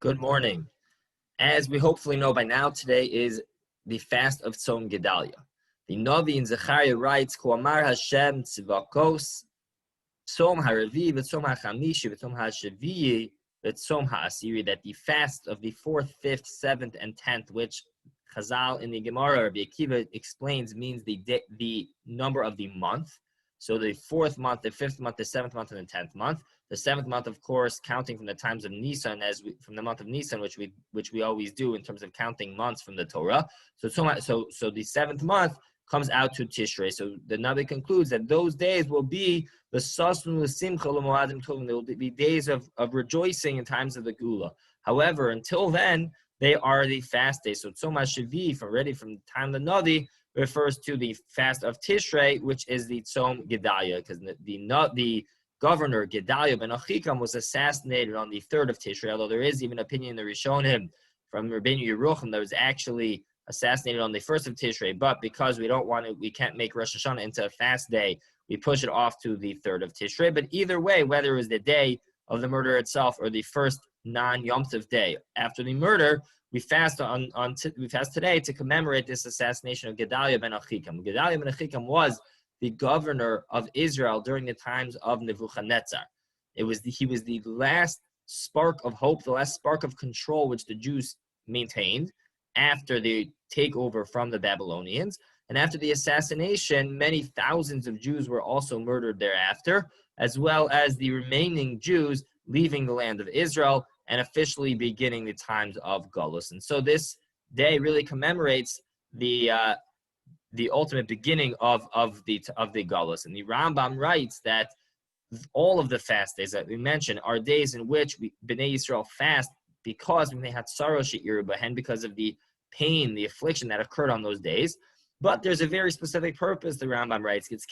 Good morning. As we hopefully know by now, today is the fast of Tzom Gdalya. The Navi in Zechariah writes, Ko amar Hashem tzivakos, Tzom ha'revi, v'tzom ha'chamishi, v'tzom ha'sheviyi, v'tzom ha'asiri, that the fast of the 4th, 5th, 7th, and 10th, which Chazal in the Gemara, Rabbi Akiva explains, means the number of the month. So the 4th month, the 5th month, the 7th month, and the 10th month. The 7th month, of course, counting from the times of Nisan, from the month of Nisan, which we always do in terms of counting months from the Torah. So the 7th month comes out to Tishrei. So the Navi concludes that those days will be the Sasnu L'Simcha L'Moadim Tovim. They will be days of rejoicing in times of the Gula. However, until then, they are the fast days. So Tzom HaShevi, from the time of the Navi, refers to the fast of Tishrei, which is the Tzom Gdalya, because the governor Gdalya ben Achikam was assassinated on the 3rd of Tishrei, although there is even opinion in the Rishonim from Rabbeinu Yerucham that was actually assassinated on the 1st of Tishrei, but because we can't make Rosh Hashanah into a fast day, we push it off to the 3rd of Tishrei. But either way, whether it was the day of the murder itself or the first non-Yom Tov day after the murder, we fast today to commemorate this assassination of Gdalya ben Achikam. Gdalya ben Achikam was the governor of Israel during the times of Nebuchadnezzar. He was the last spark of hope, the last spark of control which the Jews maintained after the takeover from the Babylonians. And after the assassination, many thousands of Jews were also murdered thereafter, as well as the remaining Jews leaving the land of Israel and officially beginning the times of Galus. And so this day really commemorates the ultimate beginning of the Galus. And the Rambam writes that all of the fast days that we mentioned are days in which Bnei Yisrael fast because when they had sorrow because of the pain, the affliction that occurred on those days. But there's a very specific purpose, the Rambam writes. It's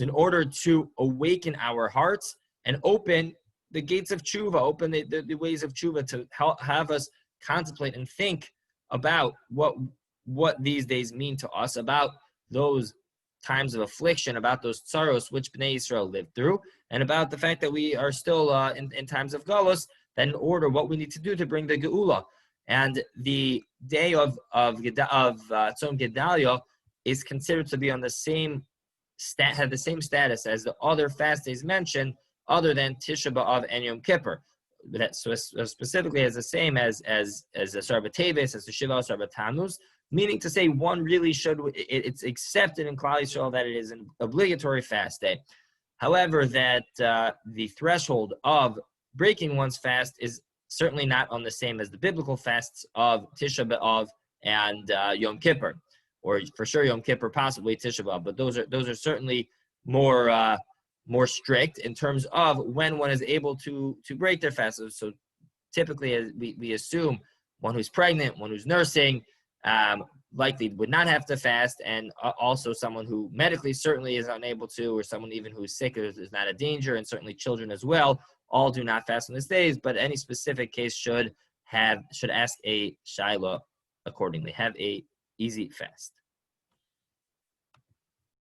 in order to awaken our hearts and open the gates of tshuva, open the ways of tshuva, to have us contemplate and think about what these days mean to us, about those times of affliction, about those sorrows which Bnei Yisrael lived through, and about the fact that we are still in times of galus, that in order what we need to do to bring the geula. And the day of Tzom Gdalya is considered to be on the same have the same status as the other fast days mentioned, other than Tisha B'Av and Yom Kippur. So specifically as the same as the Asar B'Teves, as the Shiva Asar B'Tammuz, meaning to say one really it's accepted in Klal Yisrael that it is an obligatory fast day. However, that the threshold of breaking one's fast is certainly not on the same as the biblical fasts of Tisha B'Av and Yom Kippur, or for sure Yom Kippur, possibly Tisha B'Av, but those are certainly more strict in terms of when one is able to break their fast. So typically, as we assume, one who's pregnant, one who's nursing, likely would not have to fast, and also someone who medically certainly is unable to, or someone even who's sick is not a danger, and certainly children as well, all do not fast on these days, but any specific case should ask a shaila accordingly, have a easy fast.